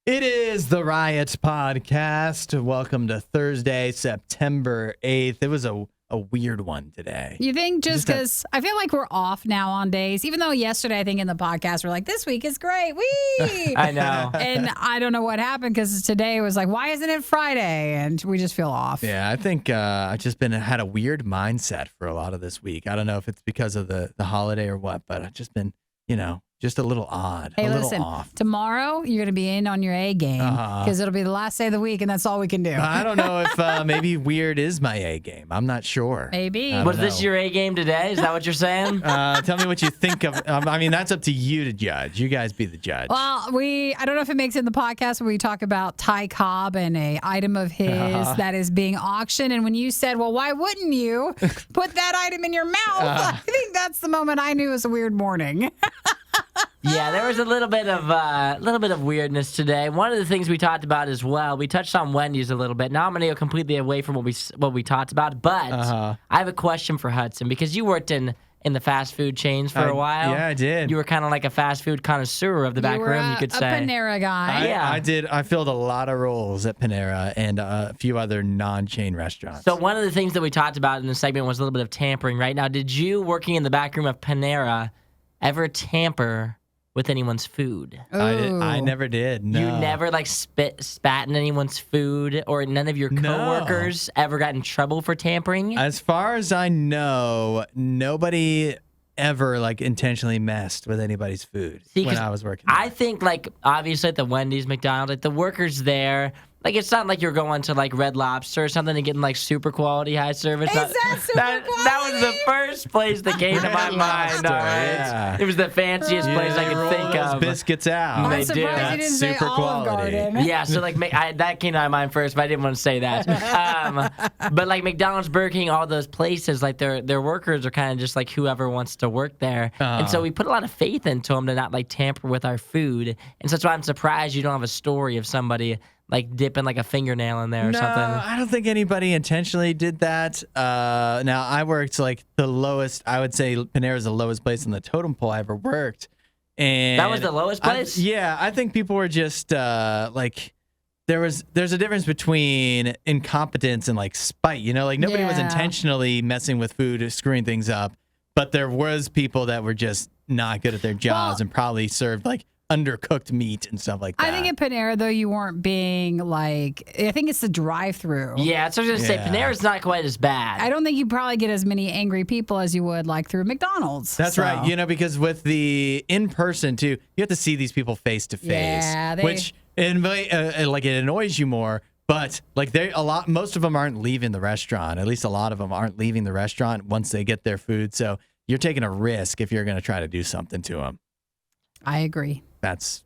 It is the Riot podcast. Welcome to Thursday, September 8th. It was a weird one today. You think just because I feel like we're off now on days, even though yesterday I think in the podcast we're like, this week is great. Whee! I know. And I don't know what happened because today was like, why isn't it Friday? And we just feel off. Yeah, I think I've just had a weird mindset for a lot of this week. I don't know if it's because of the holiday or what, but I've just been, just a little odd, Hey, a little listen, off. Tomorrow you're going to be in on your A game because it'll be the last day of the week and that's all we can do. I don't know if maybe weird is my A game. I'm not sure. Maybe. Was this your A game today? Is that what you're saying? Tell me what you think of. That's up to you to judge. You guys be the judge. Well, I don't know if it makes it in the podcast where we talk about Ty Cobb and a item of his that is being auctioned. And when you said, well, why wouldn't you put that item in your mouth? I think that's the moment I knew it was a weird morning. Yeah, there was a little bit of weirdness today. One of the things we talked about as well, we touched on Wendys a little bit. Now I'm going to go completely away from what we talked about, but I have a question for Hudson because you worked in the fast food chains for a while. Yeah, I did. You were kind of like a fast food connoisseur of the back room, you could say. A Panera guy. Yeah. I did. I filled a lot of roles at Panera and a few other non-chain restaurants. So one of the things that we talked about in the segment was a little bit of tampering. Right now, did you, working in the back room of Panera, ever tamper with anyone's food? I never did. No. You never spat in anyone's food, or none of your coworkers ever got in trouble for tampering? As far as I know, nobody ever intentionally messed with anybody's food when I was working there. I think obviously at the Wendys, McDonald's, the workers there, it's not like you're going to Red Lobster or something and getting super quality high service. Is that super quality? That was the first place that came to my mind. All right, yeah. It was the fanciest place I could think those of. biscuits out. I'm They do. surprised you didn't say Super Olive quality. Garden. Yeah, so that came to my mind first, but I didn't want to say that. But McDonald's, Burger King, all those places, their workers are kind of just whoever wants to work there, and so we put a lot of faith into them to not tamper with our food, and so that's why I'm surprised you don't have a story of somebody dipping a fingernail in there or something. No, I don't think anybody intentionally did that. Now, I worked the lowest, I would say Panera is the lowest place on the totem pole I ever worked. And That was the lowest place? I think people were just there's a difference between incompetence and spite. Nobody was intentionally messing with food or screwing things up, but there was people that were just not good at their jobs and probably served undercooked meat and stuff like that. I think at Panera, though, you weren't being I think it's the drive-through. Yeah, so I was going to say, Panera's not quite as bad. I don't think you probably get as many angry people as you would through McDonald's. That's right. Because with the in-person too, you have to see these people face to face, Yeah, which it annoys you more. But most of them aren't leaving the restaurant. At least a lot of them aren't leaving the restaurant once they get their food. So you're taking a risk if you're going to try to do something to them. I agree. That's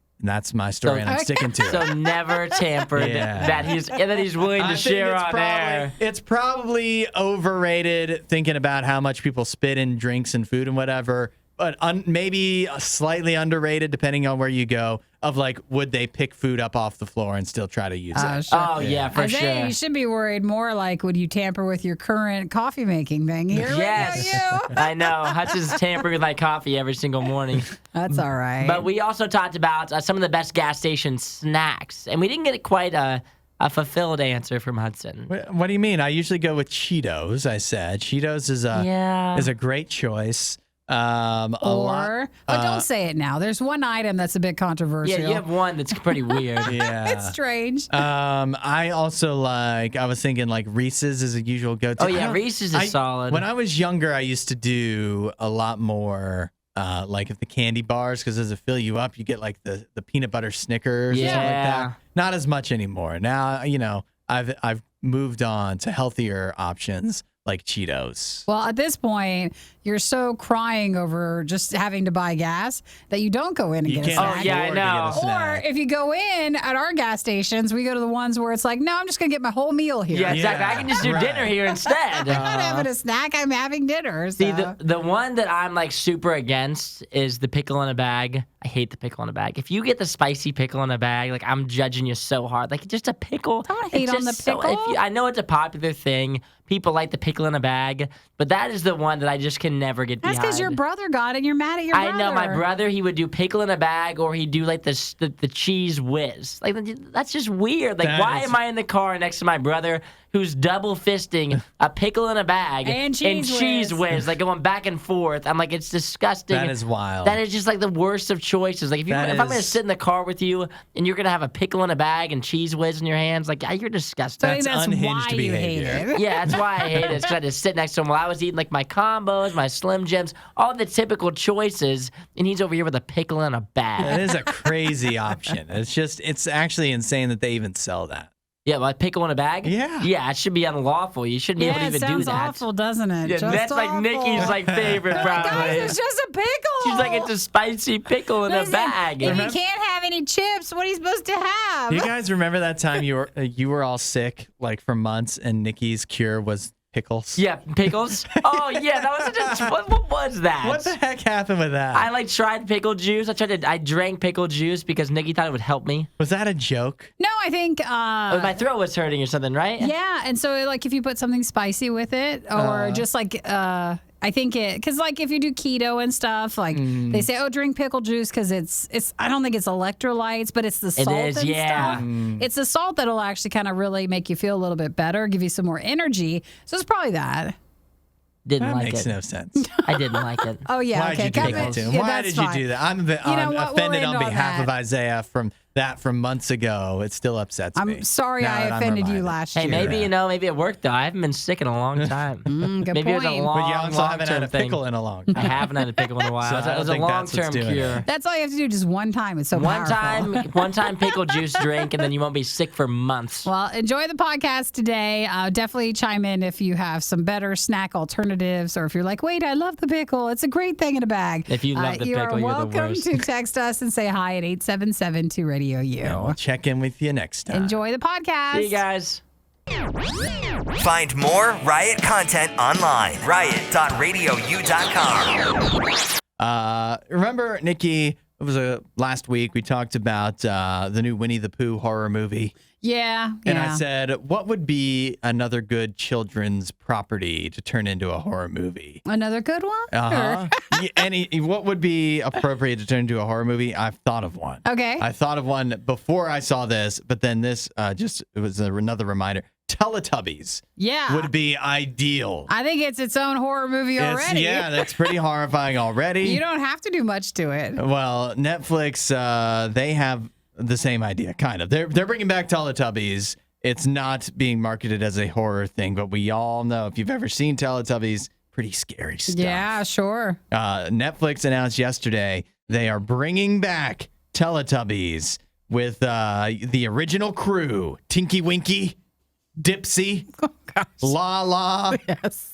my story, and I'm sticking to it. So never tampered that he's willing to share on air. It's probably overrated thinking about how much people spit in drinks and food and whatever, but maybe slightly underrated depending on where you go. Of would they pick food up off the floor and still try to use it? Sure. Oh, yeah, for Isaiah, sure. You should be worried more would you tamper with your current coffee making thing? Here Yes. we go, you. I know. Hudson's tampering with my coffee every single morning. That's all right. But we also talked about some of the best gas station snacks, and we didn't get quite a fulfilled answer from Hudson. What do you mean? I usually go with Cheetos. I said Cheetos is a great choice. But don't say it now. There's one item that's a bit controversial. Yeah, you have one that's pretty weird. Yeah, it's strange. I also I was thinking Reese's is a usual go-to. Oh yeah, Reese's is solid. When I was younger, I used to do a lot more if the candy bars, because as it fill you up, you get the peanut butter Snickers or something like that. Not as much anymore. Now I've moved on to healthier options like Cheetos. Well, at this point, you're so crying over just having to buy gas that you don't go in and get a snack. Oh, yeah, I know. Or if you go in at our gas stations, we go to the ones where it's no, I'm just going to get my whole meal here. Yeah, exactly. I can just do dinner here instead. I'm not having a snack. I'm having dinner. So. See, the one that I'm super against is the pickle in a bag. I hate the pickle in a bag. If you get the spicy pickle in a bag, I'm judging you so hard. Just a pickle. Don't hate on the pickle. I know it's a popular thing. People like the pickle in a bag, but that is the one that I just cannot can never get That's behind. because your brother got it and you're mad at your brother. I know my brother. He would do pickle in a bag, or he'd do like the cheese whiz. Like that's just weird. Like why am I in the car next to my brother who's double fisting a pickle in a bag and cheese whiz, like going back and forth? I'm like, it's disgusting. That is wild. That is just like the worst of choices. Like if I'm gonna sit in the car with you and you're gonna have a pickle in a bag and cheese whiz in your hands, like you're disgusting. So I think that's unhinged why behavior. you hate it. Yeah, that's why I hate it. It's because I just sit next to him while I was eating like my combos, my Slim Jims, all the typical choices, and he's over here with a pickle in a bag. That is a crazy option. It's actually insane that they even sell that. Yeah, like pickle in a bag? Yeah. Yeah, it should be unlawful. You shouldn't be able to even do that. Yeah, it sounds awful, doesn't it? Yeah, Just that's like awful. Nikki's like favorite, probably. Guys, it's just a pickle. She's like, it's a spicy pickle in a bag. If you can't have any chips, what are you supposed to have? You guys remember that time you were all sick like for months, and Nikki's cure was pickles? Yeah, pickles. Oh yeah, that was just what was that? What the heck happened with that? I like tried pickle juice. I drank pickle juice because Nikki thought it would help me. Was that a joke? No, I think. My throat was hurting or something, right? Yeah, and so like if you put something spicy with it, or just like I think because like if you do keto and stuff, like they say, oh, drink pickle juice because it's. I don't think it's electrolytes, but it's the salt and stuff. It's the salt that'll actually kind of really make you feel a little bit better, give you some more energy. So it's probably that. Didn't That like makes it. no sense. I didn't like it. Oh yeah, Why okay. did you do that to him? Yeah, Why that's did you fine. do that? I'm what? We'll offended end on on behalf that. of Isaiah from months ago. It still upsets me. I'm sorry now I that I'm offended you reminded. last Hey, year. maybe it worked though. I haven't been sick in a long time. Good Maybe it was a point. long, But you also haven't had a thing. pickle in a long I time. haven't had a pickle in a while. So it I was don't a think that's what's long-term doing it. cure. That's all you have to do, just one time. It's so powerful. One time pickle juice drink, and then you won't be sick for months. Well, enjoy the podcast today. Definitely chime in if you have some better snack alternatives, or if you're like, wait, I love the pickle. It's a great thing in a bag. If you love the you pickle, are you're the welcome worst. to text us and say hi at 877-2-RADIO-U. We'll check in with you next time. Enjoy the podcast. See you guys. Find more Riot content online. Riot.radiou.com. Remember, Nikki, it was last week we talked about the new Winnie the Pooh horror movie. Yeah. And I said, what would be another good children's property to turn into a horror movie? Another good one? Uh-huh. What would be appropriate to turn into a horror movie? I've thought of one. Okay. I thought of one before I saw this, but then this it was another reminder. Teletubbies Yeah. would be ideal. I think it's its own horror movie already. Yeah, that's pretty horrifying already. You don't have to do much to it. Well, Netflix, they have the same idea, kind of. They're bringing back Teletubbies. It's not being marketed as a horror thing, but we all know, if you've ever seen Teletubbies, pretty scary stuff. Yeah, sure. Netflix announced yesterday they are bringing back Teletubbies with the original crew, Tinky Winky, Dipsy, La,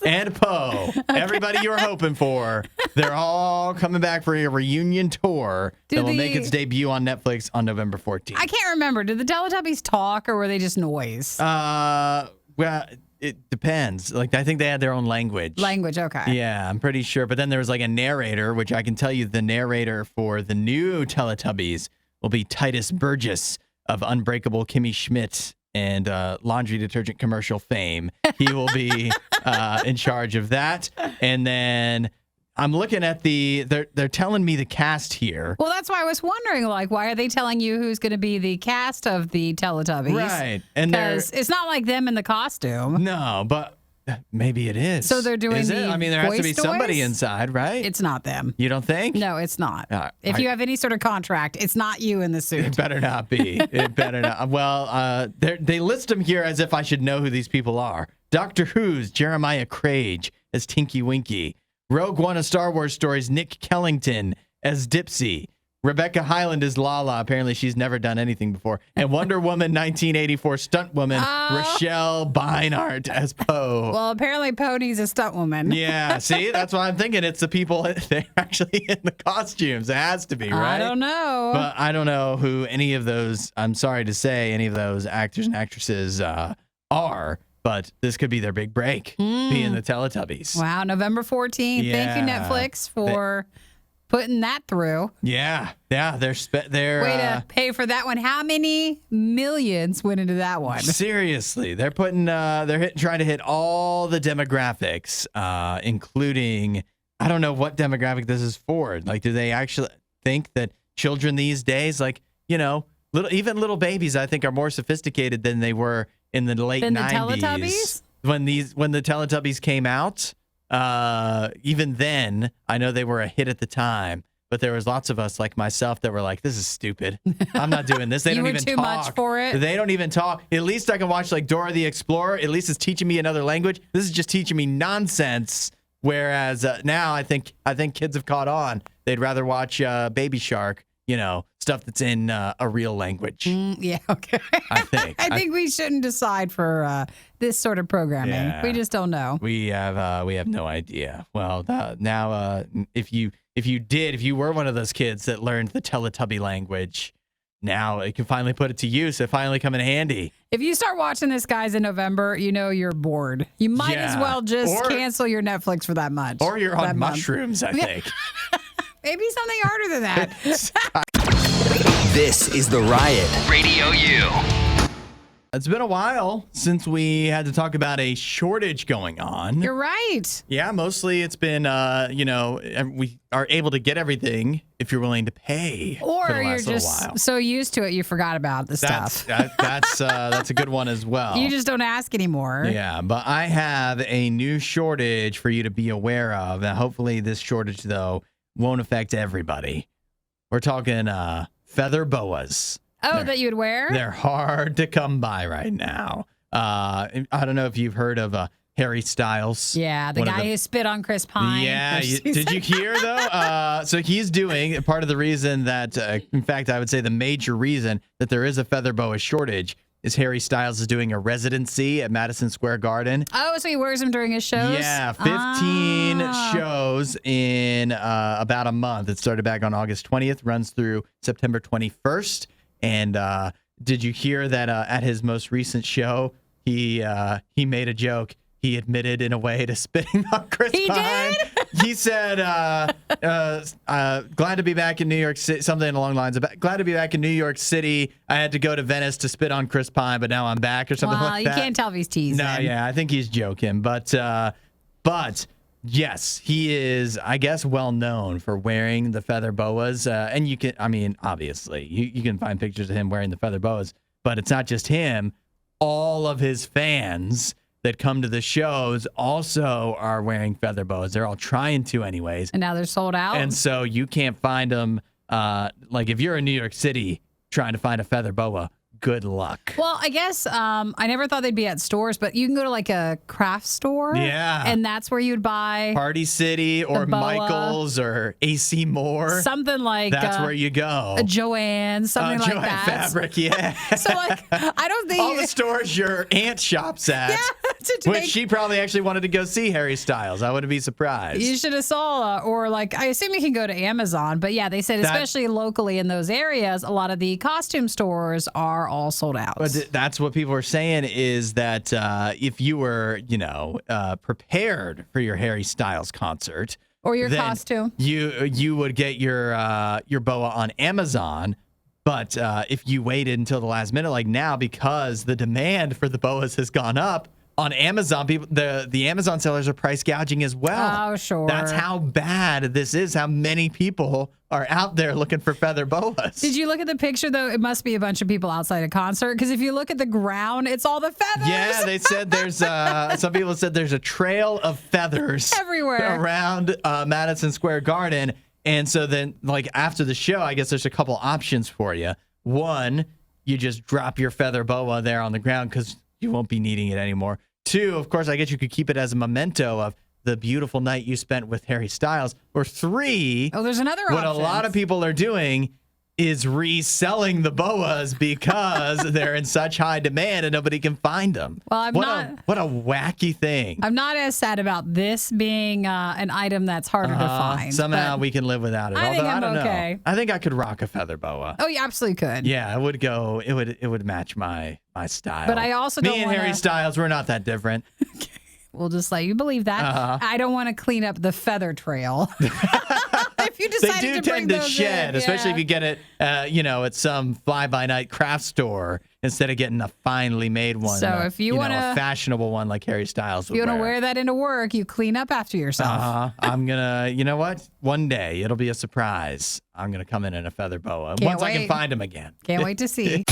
and Poe. Everybody you were hoping for. They're all coming back for a reunion tour that will make its debut on Netflix on November 14th. I can't remember. Did the Teletubbies talk or were they just noise? Well, it depends. Like, I think they had their own language. Language, okay. Yeah, I'm pretty sure. But then there was like a narrator, which I can tell you the narrator for the new Teletubbies will be Titus Burgess of Unbreakable Kimmy Schmidt and laundry detergent commercial fame. He will be in charge of that. And then I'm looking at they're telling me the cast here. Well, that's why I was wondering, like, why are they telling you who's going to be the cast of the Teletubbies? Right. And Because it's not like them in the costume. no, but maybe it is. So they're doing Is it? the I mean, there has to be voice somebody toys? inside, right? It's not them. You don't think? No, it's not. If I- you have any sort of contract, it's not you in the It suit. better not be. It better not. Well, they list them here as if I should know who these people are. Doctor Who's Jeremiah Craig as Tinky Winky. Rogue One of Star Wars Stories, Nick Kellington as Dipsy. Rebecca Hyland as Lala. Apparently, she's never done anything before. And Wonder Woman 1984 stunt woman, Rochelle Beinart as Poe. Well, apparently Pony's a stunt woman. Yeah, see? That's what I'm thinking. It's the people, they're actually in the costumes. It has to be, right? I don't know. But I don't know who any of those, I'm sorry to say, any of those actors and actresses are, but this could be their big break, being the Teletubbies. Wow, November 14th. Yeah. Thank you, Netflix, for putting that through. Yeah, they're Way to pay for that one. How many millions went into that one? seriously, they're putting trying to hit all the demographics, including I don't know what demographic this is for. Like, do they actually think that children these days, like, even little babies, I think, are more sophisticated than they were in the late 90s. The Teletubbies? When the Teletubbies came out, even then, I know they were a hit at the time. But there was lots of us like myself that were like, this is stupid. I'm not doing this. They don't even talk. You were too much for it. They don't even talk. At least I can watch like Dora the Explorer. At least it's teaching me another language. This is just teaching me nonsense. Whereas now I think kids have caught on. They'd rather watch Baby Shark, stuff that's in a real language. Yeah, okay. I think. I think we shouldn't decide for this sort of programming. Yeah. We just don't know. We have no idea. Well, now if you were one of those kids that learned the Teletubby language, now it can finally put it to use. It finally come in handy. If you start watching this, guys, in November, you're bored. You might as well just cancel your Netflix for that much. Or you're on mushrooms, I think. Maybe something harder than that. This is the Riot Radio U. It's been a while since we had to talk about a shortage going on. You're right. Yeah, mostly it's been, we are able to get everything if you're willing to pay. Or for the you're last little just while. so used to it you forgot about the stuff. That's a good one as well. You just don't ask anymore. Yeah, but I have a new shortage for you to be aware of. And hopefully this shortage, though, won't affect everybody. We're talking feather boas. Oh, that you would wear? They're hard to come by right now. I don't know if you've heard of Harry Styles. Yeah, the guy who spit on Chris Pine. Yeah, did you hear though? So he's doing part of the reason that, in fact, I would say the major reason that there is a feather boa shortage is Harry Styles is doing a residency at Madison Square Garden. Oh, so he wears them during his shows? Yeah, 15 shows in about a month. It started back on August 20th, runs through September 21st. And did you hear that at his most recent show, he made a joke? He admitted in a way to spitting on Chris Pine. Did? He said, glad to be back in New York City, something along the lines of, glad to be back in New York City. I had to go to Venice to spit on Chris Pine, but now I'm back or something like that. You can't tell if he's teasing. No, yeah, I think he's joking. But yes, he is, I guess, well known for wearing the feather boas. And you can, obviously, you can find pictures of him wearing the feather boas, but it's not just him. All of his fans that come to the shows also are wearing feather boas. They're all trying to anyways. And now they're sold out. And so you can't find them. Like if you're in New York City trying to find a feather boa, good luck. Well, I guess I never thought they'd be at stores, but you can go to like a craft store. Yeah. And that's where you'd buy Party City or Michael's or AC Moore. Something like that's where you go. A Joanne, something like Joanne that. Fabric, yeah. So like, I don't think all the stores your aunt shops at. Yeah. Which she probably actually wanted to go see Harry Styles. I wouldn't be surprised. You should have saw, or like, I assume you can go to Amazon, but yeah, they said especially locally in those areas, a lot of the costume stores are all sold out. But that's what people are saying is that if you were, prepared for your Harry Styles concert or your costume, you would get your boa on Amazon. But if you waited until the last minute, like now, because the demand for the boas has gone up on Amazon, people the Amazon sellers are price gouging as well. Oh, sure. That's how bad this is. How many people are out there looking for feather boas? Did you look at the picture though? It must be a bunch of people outside a concert because if you look at the ground, it's all the feathers. Yeah, they said there's some people said there's a trail of feathers everywhere around Madison Square Garden. And so then, like after the show, I guess there's a couple options for you. One, you just drop your feather boa there on the ground because you won't be needing it anymore. Two, of course, I guess you could keep it as a memento of the beautiful night you spent with Harry Styles. Or three, there's another what option. A lot of people are doing is reselling the boas because they're in such high demand and nobody can find them. Well, what a wacky thing. I'm not as sad about this being an item that's harder to find. Somehow we can live without it. I think I'm don't okay. know. I think I could rock a feather boa. Oh, you absolutely could. Yeah, it would go. It would match my style. But I also me and Harry Styles, we're not that different. We'll just let you believe that. I don't want to clean up the feather trail. if you They decided do to bring tend to those shed, in, especially yeah. if you get it, at some fly-by-night craft store instead of getting a finely made one. So if you wanna- a fashionable one like Harry Styles would If you want to wear. wear that into work, you clean up after yourself. I'm gonna, you know what? One day it'll be a surprise. I'm gonna come in a feather boa Can't once I can wait. find him again. Can't wait to see.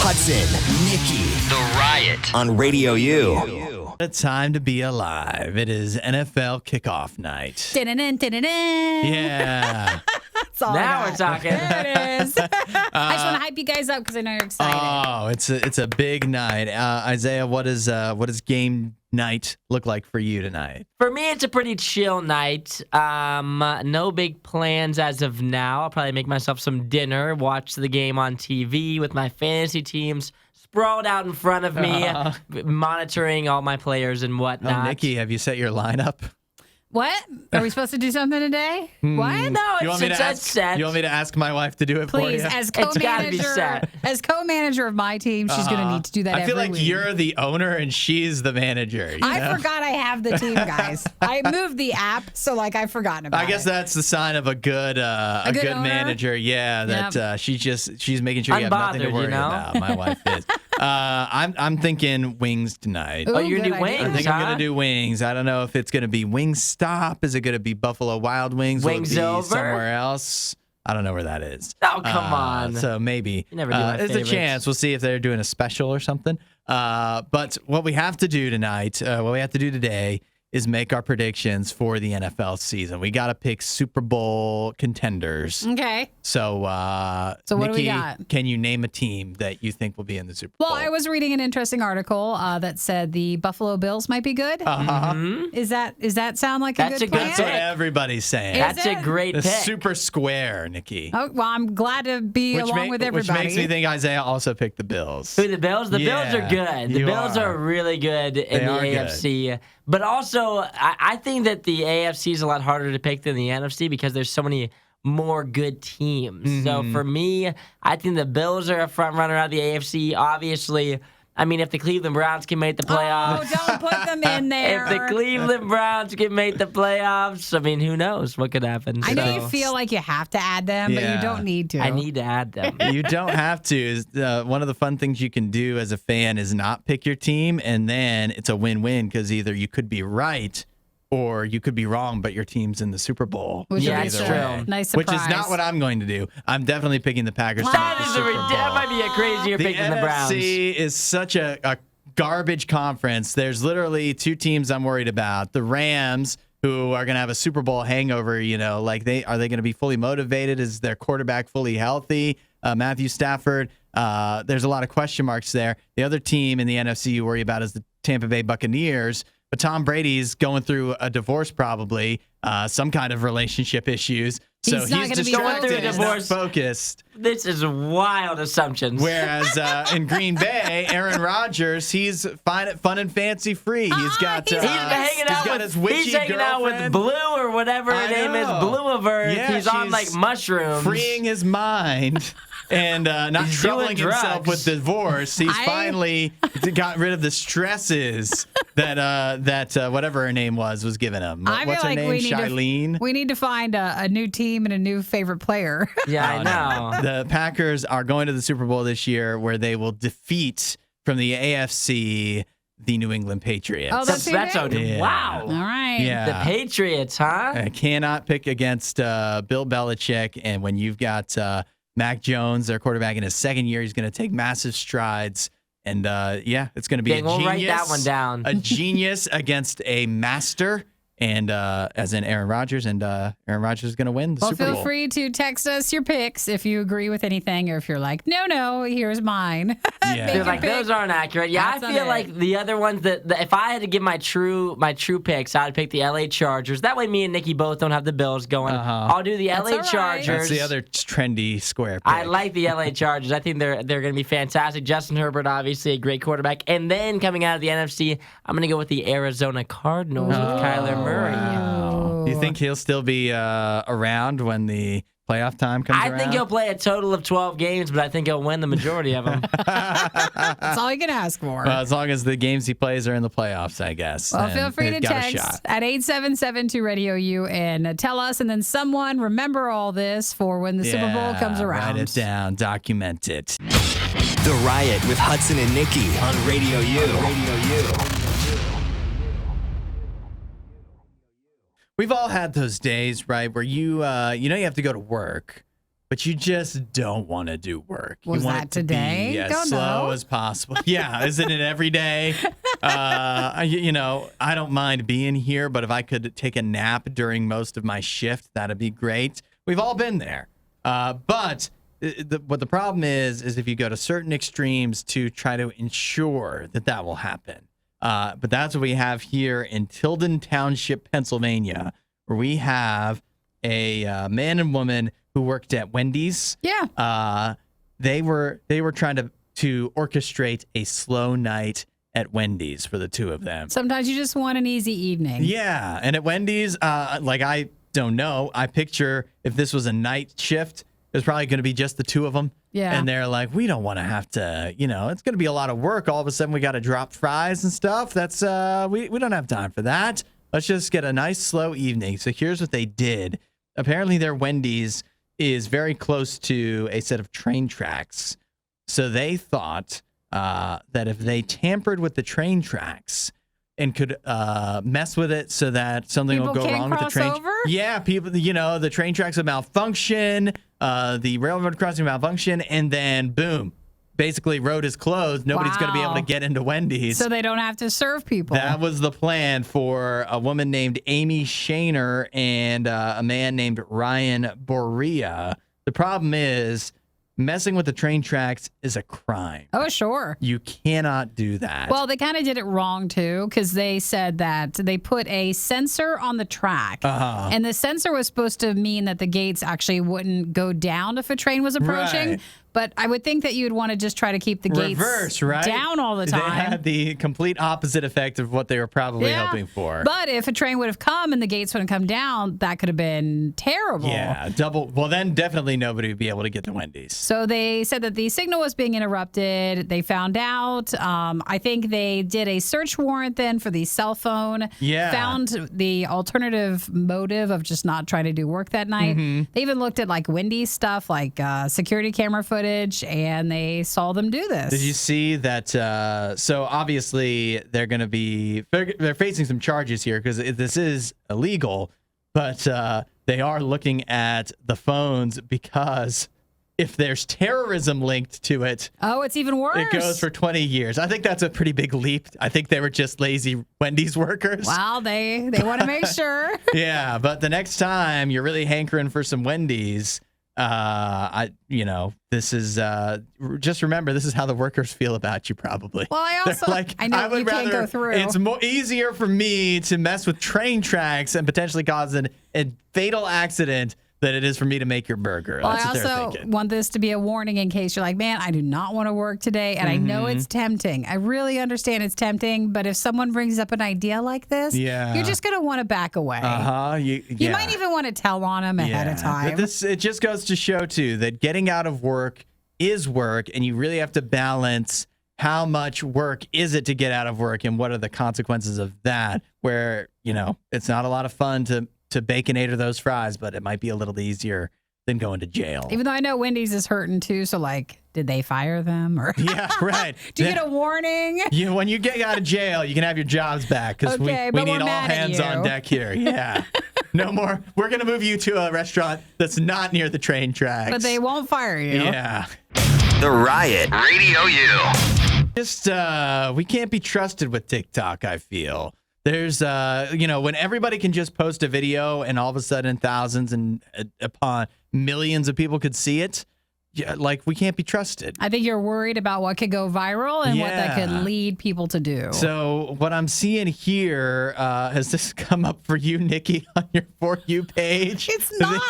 Hudson, Nikki, The Riot on Radio U. It's time to be alive. It is NFL Kickoff Night. Dun-dun-dun, dun-dun-dun. Yeah. That's all I Now got. we're talking. There it is. I just want to hype you guys up because I know you're excited. Oh, it's a big night. Isaiah, what does game night look like for you tonight? For me, it's a pretty chill night. No big plans as of now. I'll probably make myself some dinner, watch the game on TV with my fantasy teams sprawled out in front of me, monitoring all my players and whatnot. Nikki, have you set your lineup? What? Are we supposed to do something today? What? No, You want me to it's ask? set. You want me to ask my wife to do it Please, for you? as It's gotta be co-manager, set. as co-manager of my team, she's going to need to do that I feel every like week. you're the owner and she's the manager. you I know? forgot I have the team, guys. I moved the app, so I've forgotten about it. I guess that's the sign of a good good owner? manager. Yeah, that she's making sure you have nothing to Unbothered, worry you know? about. My wife is. I'm thinking wings tonight. Ooh, Oh, you're good gonna do idea. I wings? think I'm huh? gonna do wings. I don't know if it's gonna be Wingstop. Is it gonna be Buffalo Wild Wings? Will it Wings be over? somewhere else? I don't know where that is. Oh, come on. So maybe You never do my there's favorites. a chance. We'll see if they're doing a special or something. But what we have to do tonight, what we have to do today, is make our predictions for the NFL season. We got to pick Super Bowl contenders. Okay. So, So what do we Nikki, got? can you name a team that you think will be in the Super Bowl? Well, I was reading an interesting article that said the Buffalo Bills might be good. Is that sound like That's a good a good plan? That's what pick. everybody's saying. Is That's a it? great The pick. super square, Nikki. Oh, well, I'm glad to be along with everybody. Which makes me think Isaiah also picked the Bills. Who, the Bills? The Yeah, Bills are good. The you Bills are are. really good in They the are good. AFC. But also, I think that the AFC is a lot harder to pick than the NFC because there's so many more good teams. So Mm-hmm. for me, I think the Bills are a front runner out of the AFC. Obviously, I mean, if the Cleveland Browns can make the playoffs. Oh, don't put them in there. If the Cleveland Browns can make the playoffs, I mean, who knows what could happen? I know So, you feel like you have to add them, but Yeah. you don't need to. I need to add them. You don't have to. One of the fun things you can do as a fan is not pick your team, and then it's a win-win because either you could be right or you could be wrong, but your team's in the Super Bowl. Which Yeah, is it's a true. nice Which surprise. is not what I'm going to do. I'm definitely picking the Packers to make That the is Super Bowl. that might be a crazier The pick than the Browns. NFC is such a garbage conference. There's literally two teams I'm worried about. The Rams, who are going to have a Super Bowl hangover, are they going to be fully motivated? Is their quarterback fully healthy? Matthew Stafford. There's a lot of question marks there. The other team in the NFC you worry about is the Tampa Bay Buccaneers. But Tom Brady's going through a divorce, probably some kind of relationship issues. So He's not he's gonna be distracted. going through a He's not divorce. focused. This is wild assumptions. Whereas in Green Bay, Aaron Rodgers, he's fun and fancy free. He's got he's hanging out got with his witchy he's hanging out with girlfriend. Blue or whatever her I name is, know. Blue of Earth. Yeah, he's on she's like mushrooms. freeing his mind and not He's troubling doing himself drugs. with divorce. He's finally got rid of the stresses that whatever her name was giving him. I What's feel her like name? Shailene. we need to find a new team and a new favorite player. Yeah, I know. The Packers are going to the Super Bowl this year, where they will defeat from the AFC the New England Patriots. Oh, that's That's Yeah. wow. All right. Yeah. The Patriots, huh? I cannot pick against Bill Belichick. And when you've got Mac Jones, their quarterback, in his second year, he's going to take massive strides. And it's going to be Dang, a we'll genius. write that one down. A genius against a master. And as in Aaron Rodgers. And Aaron Rodgers is going to win the Well, Super feel Bowl. free to text us your picks if you agree with anything or if you're like, no, here's mine. Yeah. Make They're your like pick. those aren't accurate. Yeah, That's I not feel it. like the other ones that if I had to give my true picks, I'd pick the LA Chargers. That way, me and Nikki both don't have the Bills going. I'll do the That's LA all right. Chargers. That's the other trendy square pick. I like the LA Chargers. I think they're going to be fantastic. Justin Herbert, obviously a great quarterback. And then coming out of the NFC, I'm going to go with the Arizona Cardinals with Kyler Murray. Wow. You think he'll still be around when the playoff time comes around? I think he'll play a total of 12 games, but I think he'll win the majority of them. That's all you can ask for. Well, as long as the games he plays are in the playoffs, I guess. Well, feel free to they've got a text shot. at 877-2-RADIO-U and tell us, and then someone remember all this for when the Super Bowl comes around. Write it down. Document it. The Riot with Hudson and Nikki on Radio U. We've all had those days, right, where you have to go to work, but you just don't want to do work. Was you want that it to today? be as Don't slow know. as possible. Yeah, isn't it every day? I don't mind being here, but if I could take a nap during most of my shift, that'd be great. We've all been there. But what the problem is if you go to certain extremes to try to ensure that will happen. But that's what we have here in Tilden Township, Pennsylvania, where we have a man and woman who worked at Wendys. Yeah. They were trying to orchestrate a slow night at Wendys for the two of them. Sometimes you just want an easy evening. Yeah, and at Wendys, I don't know. I picture if this was a night shift, it was probably going to be just the two of them. Yeah. And they're like, we don't want to have to, it's going to be a lot of work. All of a sudden, we got to drop fries and stuff. That's we don't have time for that. Let's just get a nice slow evening. So here's what they did. Apparently, their Wendys is very close to a set of train tracks. So they thought that if they tampered with the train tracks and could mess with it so that something People will go can't wrong with the cross train. over? Yeah, people, the train tracks would malfunction, the railroad crossing malfunction, and then boom, basically road is closed. Nobody's going to be able to Wow. get into Wendy's. So they don't have to serve people. That was the plan for a woman named Amy Shaner and a man named Ryan Borea. The problem is messing with the train tracks is a crime. Oh, sure. You cannot do that. Well, they kind of did it wrong, too, because they said that they put a sensor on the track. Uh-huh. And the sensor was supposed to mean that the gates actually wouldn't go down if a train was approaching. Right. But I would think that you would want to just try to keep the gates reverse, right? down all the time. They had the complete opposite effect of what they were probably hoping for. But if a train would have come and the gates wouldn't come down, that could have been terrible. Yeah, double. Well, then definitely nobody would be able to get to Wendy's. So they said that the signal was being interrupted. They found out. I think they did a search warrant then for the cell phone. Yeah. Found the alternative motive of just not trying to do work that night. Mm-hmm. They even looked at like Wendy's stuff, like security camera footage, and they saw them do this. Did you see that? So obviously they're facing some charges here because this is illegal, but they are looking at the phones because if there's terrorism linked to it, Oh, it's even worse. it goes for 20 years. I think that's a pretty big leap. I think they were just lazy Wendy's workers. Wow, they want to make sure. Yeah, but the next time you're really hankering for some Wendy's, this is just remember this is how the workers feel about you probably. Well, I They're also like, I know would you can't rather, go through. It's easier for me to mess with train tracks and potentially cause a fatal accident than it is for me to make your burger. Well, That's I what they're also thinking. want this to be a warning in case you're like, man, I do not want to work today. And I know Mm-hmm. it's tempting. I really understand it's tempting. But if someone brings up an idea like this, Yeah. you're just going to want to back away. You might even want to tell on them ahead of time. But it just goes to show, too, that getting out of work is work, and you really have to balance how much work is it to get out of work and what are the consequences of that, where, it's not a lot of fun to baconator those fries, but it might be a little easier than going to jail. Even though I know Wendy's is hurting too. So, like, did they fire them? Or Yeah, right. do you get a warning? When you get out of jail, you can have your jobs back because Okay, we but need we're all mad at hands on you. deck here. Yeah. No more. We're going to move you to a restaurant that's not near the train tracks. But they won't fire you. Yeah. The Riot. Radio U. Just, we can't be trusted with TikTok, I feel. There's, when everybody can just post a video and all of a sudden thousands and upon millions of people could see it, we can't be trusted. I think you're worried about what could go viral and what that could Yeah. lead people to do. So what I'm seeing here, has this come up for you, Nikki, on your For You page? It's not.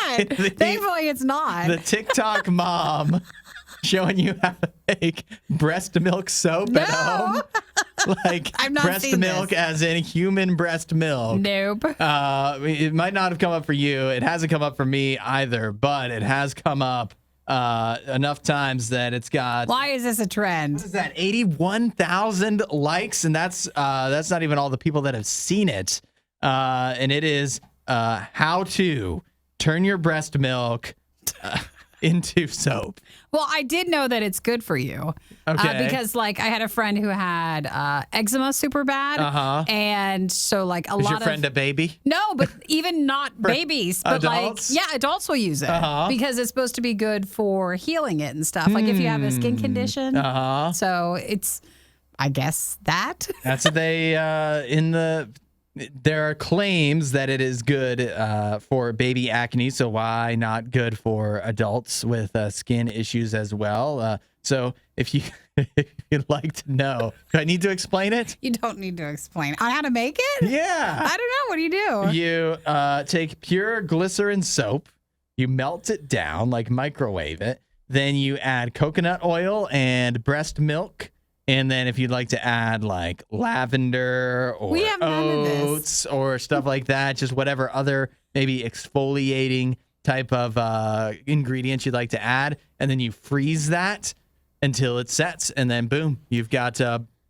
Thankfully, it's not. The TikTok mom showing you how to make breast milk soap at home. Like I've not breast seen milk this. as in human breast milk. Nope. It might not have come up for you. It hasn't come up for me either, but it has come up enough times that it's got. Why is this a trend? What is that? 81,000 likes, and that's not even all the people that have seen it. And it is how to turn your breast milk into soap. Well, I did know that it's good for you. Okay. Because like I had a friend who had eczema super bad. Uh-huh. And so like a Is lot your friend of a baby? No, but even not babies, but adults? like adults will use it because it's supposed to be good for healing it and stuff. Like if you have a skin condition. Uh-huh. So it's I guess that. That's what they there are claims that it is good for baby acne, so why not good for adults with skin issues as well? So if you'd like to know, do I need to explain it? You don't need to explain on how to make it. Yeah. I don't know. What do you do? You take pure glycerin soap, you melt it down, like microwave it, then you add coconut oil and breast milk. And then if you'd like to add like lavender or We have none of this. oats or stuff like that, just whatever other maybe exfoliating type of ingredients you'd like to add. And then you freeze that until it sets. And then boom, you've got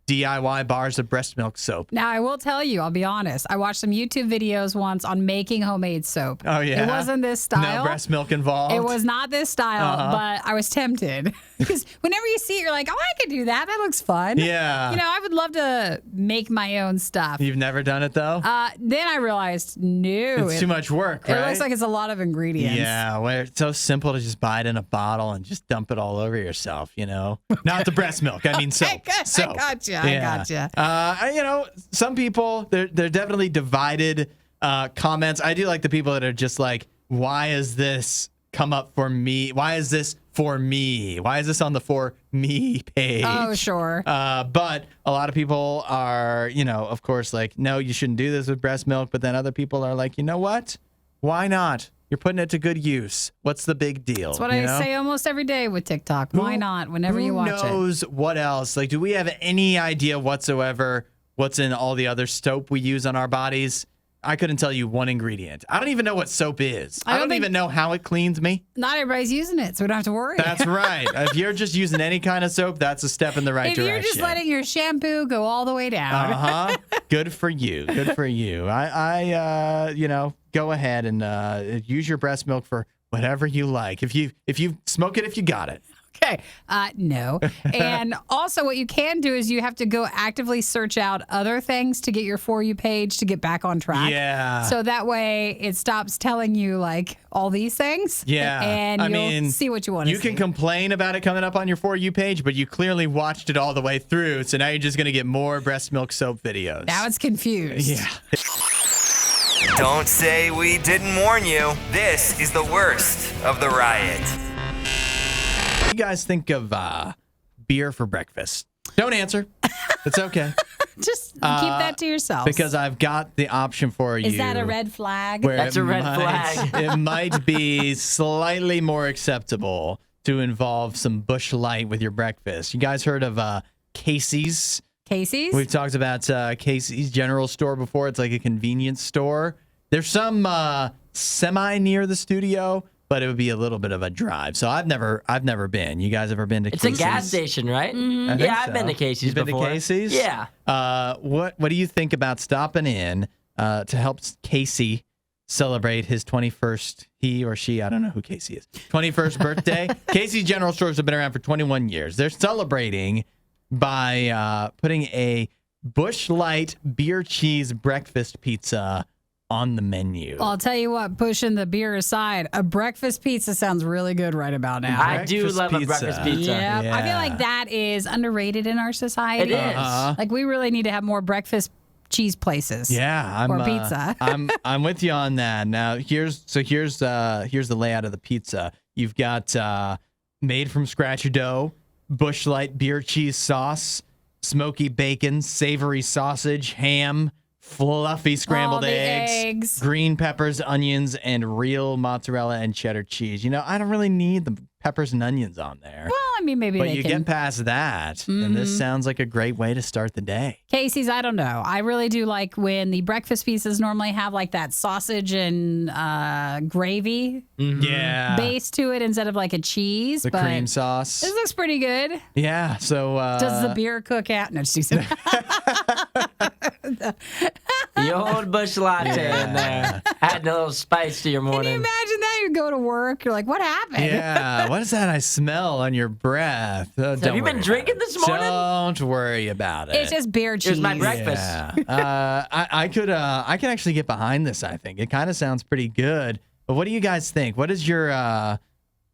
DIY bars of breast milk soap. Now, I will tell you, I'll be honest. I watched some YouTube videos once on making homemade soap. Oh, yeah? It wasn't this style. No breast milk involved? It was not this style, but I was tempted. Because whenever you see it, you're like, oh, I could do that. That looks fun. Yeah. You know, I would love to make my own stuff. You've never done it, though? Then I realized, no. It's too much work, right? It looks like it's a lot of ingredients. Yeah, well, it's so simple to just buy it in a bottle and just dump it all over yourself, you know? Not the breast milk, I mean soap. I gotcha. I gotcha. You know, some people, they're definitely divided comments. I do like the people that are just like, why is this come up for me? Why is this for me? Why is this on the for me page? Oh, sure. But a lot of people are, you know, of course, like, no, you shouldn't do this with breast milk. But then other people are like, you know what? Why not? You're putting it to good use. What's the big deal? That's what I say almost every day with TikTok. Why not? Whenever you watch it. Who knows what else? Like, do we have any idea whatsoever what's in all the other soap we use on our bodies? I couldn't tell you one ingredient. I don't even know what soap is. I don't even know how it cleans me. Not everybody's using it, so we don't have to worry. That's right. If you're just using any kind of soap, that's a step in the right direction. If you're just letting your shampoo go all the way down. Good for you. Good for you. I you know, go ahead and use your breast milk for whatever you like. If you smoke it, if you got it. Okay. No. And also what you can do is you have to go actively search out other things to get your For You page to get back on track. Yeah. So that way it stops telling you like all these things. Yeah. And you'll see what you want to see. You can complain about it coming up on your For You page, but you clearly watched it all the way through. So now you're just going to get more breast milk soap videos. Now it's confused. Yeah. Don't say we didn't warn you. This is the worst of the riot. What do you guys think of beer for breakfast? Don't answer. It's okay. Just keep that to yourself. Because I've got the option for you. Is that a red flag? where That's it a red might- flag. It might be slightly more acceptable to involve some Busch Light with your breakfast. You guys heard of Casey's? Casey's? We've talked about Casey's General Store before. It's like a convenience store. There's some semi near the studio, but it would be a little bit of a drive. So I've never been. You guys ever been to It's Casey's? a gas station, right? Mm-hmm. I think Yeah, I've so. been to Casey's You've been before. to Casey's? Yeah. What do you think about stopping in to help Casey celebrate his 21st, he or she, I don't know who Casey is, 21st birthday? Casey's General Stores have been around for 21 years. They're celebrating by putting a Busch Light beer cheese breakfast pizza on the menu. Well, I'll tell you what, pushing the beer aside, a breakfast pizza sounds really good right about now. I do Breakfast love a pizza. breakfast pizza. Yeah, I feel Yeah. like that is underrated in our society. It is. Like we really need to have more breakfast cheese places. Yeah, Or pizza. I'm with you on that. Now here's the layout of the pizza. You've got made from scratch dough, Busch Light beer cheese sauce, smoky bacon, savory sausage, ham, fluffy scrambled the eggs, green peppers, onions, and real mozzarella and cheddar cheese. You know, I don't really need the peppers and onions on there. Well, I mean, maybe but they you can. get past that, and this sounds like a great way to start the day. Casey's, I don't know. I really do like when the breakfast pieces normally have like that sausage and gravy Yeah. base to it instead of like a cheese. The but cream sauce. This looks pretty good. Yeah. So Does the beer cook out? No, just teasing. The old bush latte in there. Adding a little spice to your Can you morning. imagine that? You go to work, you're like, what happened? Yeah. What is that I smell on your breath? Have you been drinking this morning? Don't worry about it. It's just beer cheese. Here's my breakfast. Yeah. I could actually get behind this, I think. It kind of sounds pretty good. But what do you guys think? What's your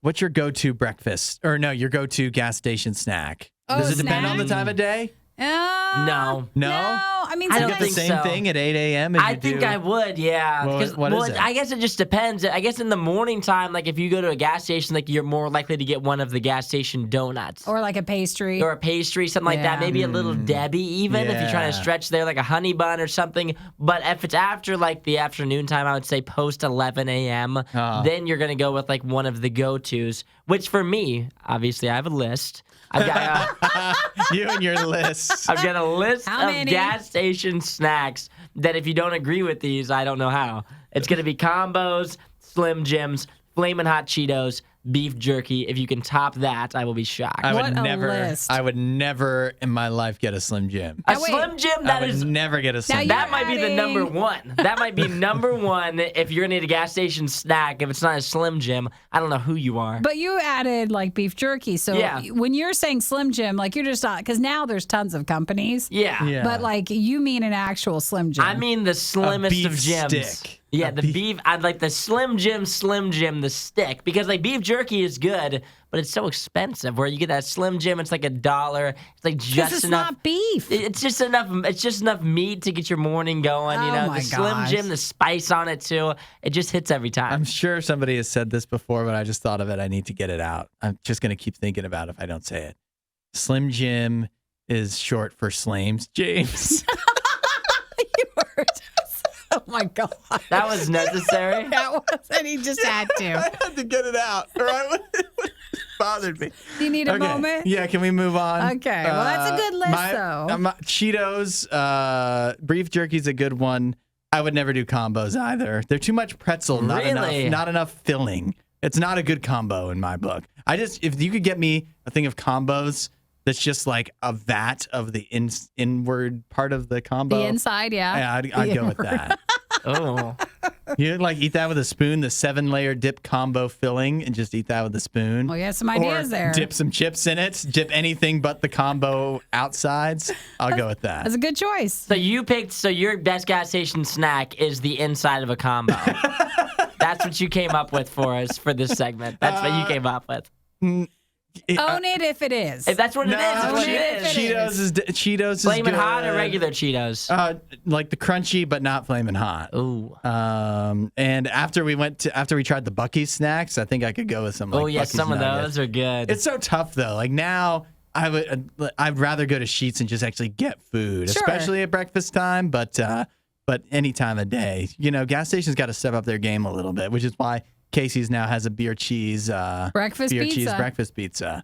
go-to breakfast? Or no, your go-to gas station snack? Oh, Does it depend on the snack? time of day? No. No? I mean, I so don't You get the think same so. thing at 8 a.m. as I you think do? I would, yeah. Well, 'Cause- what is it? I guess it just depends. I guess in the morning time, like if you go to a gas station, like you're more likely to get one of the gas station donuts. or like a pastry. Or a pastry, something like that. Yeah. Maybe a little Debbie, even if you're trying to Yeah. stretch there, like a honey bun or something. But if it's after like the afternoon time, I would say post 11 a.m. Then you're gonna go with like one of the go-tos. Which for me, obviously, I have a list. I've got You and your list. I've got a list How of many? gas station snacks that if you don't agree with these, I don't know how. It's gonna be combos, Slim Jims, Flamin' Hot Cheetos, beef jerky. If you can top that, I will be shocked. I What would a never. list. I would never in my life get a Slim Jim. A Now, wait. Slim Jim, I that would is never get a Slim you're Jim. that might be the number adding- one. That might be number one if you're gonna need a gas station snack. If it's not a Slim Jim, I don't know who you are. But you added like beef jerky. So Yeah. when you're saying Slim Jim, like you're just not, because now there's tons of companies. Yeah. Yeah. But like you mean an actual Slim Jim. I mean the slimmest beef of gyms. stick. Yeah, A the beef- beef. I'd like the Slim Jim, the stick, because like beef jerky is good, but it's so expensive. Where you get that Slim Jim, it's like $1. It's like because just it's enough. not beef. It's just enough. It's just enough meat to get your morning going. You Oh know, my the Slim gosh. Jim, the spice on it too. It just hits every time. I'm sure somebody has said this before, but I just thought of it. I need to get it out. I'm just going to keep thinking about it if I don't say it. Slim Jim is short for Slames James. You were just- oh my God. That was necessary. That was, and he just had to. had to get it out. Or it bothered me. Do you need a moment? Yeah, can we move on? Okay, well, that's a good list, though. Cheetos, beef jerky's a good one. I would never do combos either. They're too much pretzel, Really? not enough filling. It's not a good combo in my book. If you could get me a thing of combos that's just like a vat of the inward part of the combo. The inside, yeah. Yeah, I'd go with that. Oh, You'd like eat that with a spoon, the 7-layer dip combo filling, and just eat that with a spoon. Well, you have some ideas or there. Dip some chips in it. Dip anything but the combo outsides. I'll go with that. That's a good choice. so you picked. So your best gas station snack is the inside of a combo. That's what you came up with for us for this segment. That's what you came up with. Own it if it is. If that's what it is, that's what it is. Cheetos is Flamin' good. hot or regular Cheetos? Like the crunchy, but not flaming hot. Ooh. And after we tried the Buc-ee's snacks, I think I could go with some. Like, Oh yeah, Buc-ee's some of nuggets. those are good. It's so tough though. Like now, I'd rather go to Sheetz and just actually get food, Sure. especially at breakfast time. But any time of day, gas stations got to step up their game a little bit, which is why Casey's now has a beer cheese Breakfast beer cheese pizza. breakfast pizza.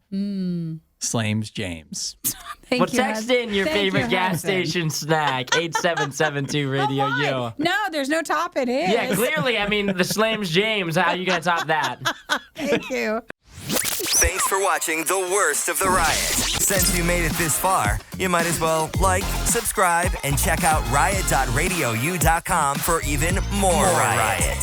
Slames James. Thank Well, you, text Hudson. in your Thank favorite you, gas Hudson. station snack, 8772 Radio Why? U. No, there's no top. It is. Yeah, clearly, I mean, the Slames James, how you going to top that? Thank you. Thanks for watching the worst of the Riot. Since you made it this far, you might as well like, subscribe, and check out riot.radiou.com for even more Riot.